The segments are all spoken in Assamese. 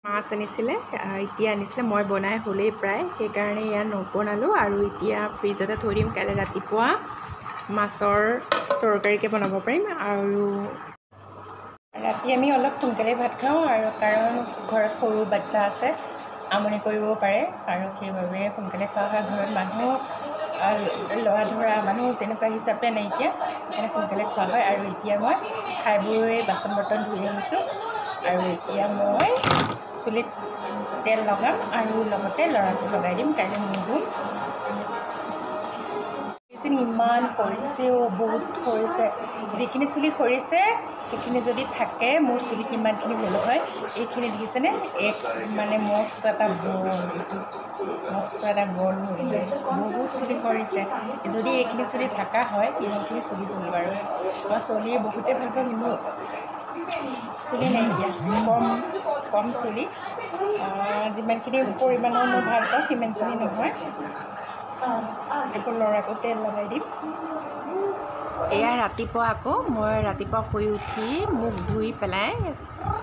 মাছ আনিছিলে এতিয়া আনিছিলে মই বনাই হ'লেই প্ৰায় সেইকাৰণে ইয়াত নবনালোঁ আৰু এতিয়া ফ্ৰিজতে থৈ দিম কাইলৈ ৰাতিপুৱা মাছৰ তৰকাৰীকে বনাব পাৰিম আৰু ৰাতি আমি অলপ সোনকালে ভাত খাওঁ আৰু কাৰণ ঘৰত সৰু বাচ্চা আছে আমনি কৰিব পাৰে আৰু সেইবাবে সোনকালে খোৱা হয় ঘৰত মানুহ ল'ৰা ধৰা মানুহ তেনেকুৱা হিচাপে নাইকিয়া সেইকাৰণে সোনকালে খোৱা হয় আৰু এতিয়া মই খাই বৈ বাচন বৰ্তন ধুই আহিছোঁ আৰু এতিয়া মই চুলিত তেল লগাম আৰু লগতে ল'ৰাটো লগাই দিম কাইলৈ মূৰ ধুম ইমান সৰিছেও বহুত সৰিছে যিখিনি চুলি সৰিছে সেইখিনি যদি থাকে মোৰ চুলি কিমানখিনি হ'ল হয় এইখিনি দেখিছেনে এক মানে মস্ত এটা বল হ'লে বহুত চুলি সৰিছে যদি এইখিনি চুলি থকা হয় ইমানখিনি চুলি হ'ল বাৰু মই চুলি বহুতে ভাল পাওঁ কিন্তু চুলি নাইকিয়া কম চুলি যিমানখিনি পৰিমাণৰ মই ভাল পাওঁ সিমানখিনি নহয় আকৌ ল'ৰাকো তেল লগাই দিম এয়া ৰাতিপুৱা আকৌ মই ৰাতিপুৱা শুই উঠি মুখ ধুই পেলাই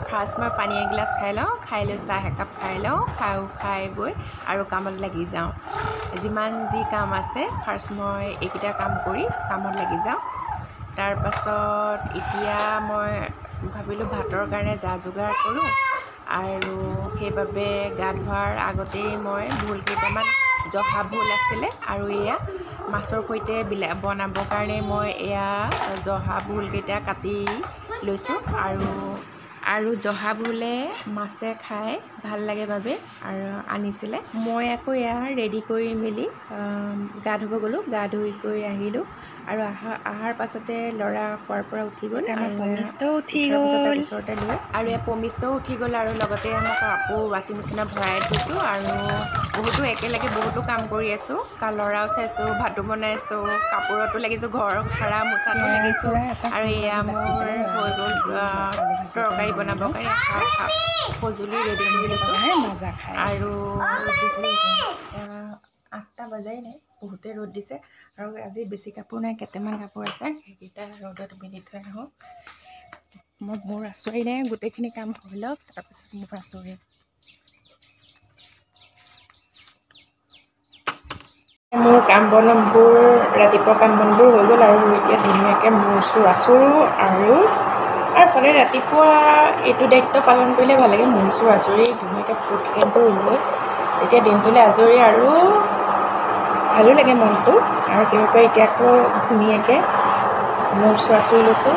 ফাৰ্ষ্ট মই পানী এগিলাচ খাই লওঁ খাই লৈ চাহ একাপ খাই লওঁ খাই বৈ আৰু কামত লাগি যাওঁ যিমান যি কাম আছে ফাৰ্ষ্ট মই এইকেইটা কাম কৰি কামত লাগি যাওঁ তাৰপাছত এতিয়া মই ভাবিলোঁ ভাতৰ কাৰণে যা যোগাৰ কৰোঁ আৰু সেইবাবে গা ধোৱাৰ আগতেই মই ভোল কেইটামান জহা ভোল আছিলে আৰু এয়া মাছৰ সৈতে বনাবৰ কাৰণে মই এয়া জহা ভোলকেইটা কাটি লৈছোঁ আৰু জহা ভোলে মাছে খাই ভাল লাগে বাবে আৰু আনিছিলে মই আকৌ এয়া ৰেডি কৰি মেলি গা ধুব গ'লোঁ গা ধুই কৰি আহিলোঁ আৰু অহাৰ পাছতে ল'ৰা খোৱাৰ পৰা উঠি গ'ল পমিষ্টও উঠি গ'ল ওচৰতে লৈ আৰু এয়া পমিষ্টও উঠি গ'ল আৰু লগতে মই কাপোৰ ৱাশ্বিং মেচিনত ভৰাই থৈছোঁ আৰু একেলগে বহুতো কাম কৰি আছোঁ ল'ৰাও চাইছোঁ ভাতো বনাইছোঁ কাপোৰতো লাগিছোঁ ঘৰ সাৰা মোচাতো লাগিছোঁ আৰু এয়া মোৰ হৈ গ'ল তৰকাৰী বনাবৰ কাৰণে সঁজুলি ৰেডি কৰি লৈছোঁ আৰু 8টা বজাই নাই বহুতে ৰ'দ দিছে আৰু আজি বেছি কাপোৰ নাই কেইটামান কাপোৰ আছে সেইকেইটা ৰ'দত মেলি থৈ আহোঁ মই মোৰ আচৰি নাই গোটেইখিনি কাম হৈ লওক তাৰপিছত মোৰ আচৰি মোৰ কাম বনবোৰ ৰাতিপুৱা কাম বনবোৰ হৈ গ'ল আৰু এতিয়া ধুনীয়াকৈ মোৰ চুৰ আচুৰো আৰু সদায় ৰাতিপুৱা এইটো দায়িত্ব পালন কৰিলে ভাল লাগে মোৰ চুৰ আচুৰি ধুনীয়াকৈ ফুট কেম্পবোৰ লৈ এতিয়া দিনটোলৈ আজৰি আৰু ভালো লাগে মনটো আৰু সেইবাবে এতিয়া আকৌ ধুনীয়াকৈ মোৰ চুৰ আচুৰি লৈছোঁ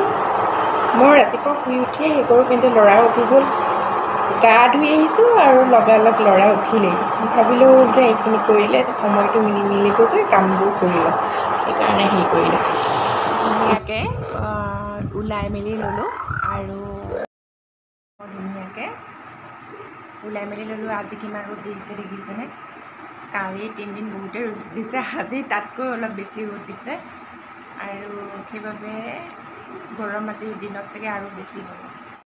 মই ৰাতিপুৱা শুই উঠিয়ে সেই কৰোঁ কিন্তু ল'ৰা উঠি গ'ল গা ধুই আহিছোঁ আৰু লগালগ ল'ৰা উঠিলেই ভাবিলোঁ যে এইখিনি কৰিলে সময়টো মিলিবগৈ কামবোৰ কৰি লওঁ সেইকাৰণে হেৰি কৰিলোঁ ধুনীয়াকৈ ওলাই মেলি ল'লোঁ আৰু ধুনীয়াকৈ ওলাই মেলি ল'লোঁ আজি কিমান ৰ'দ দিছে দেখিছেনে কালি 3 দিন বহুতে ৰ'দ দিছে আজি তাতকৈ অলপ বেছি ৰ'দ দিছে আৰু সেইবাবে গৰম আজিৰ দিনত চাগে আৰু বেছি হ'ব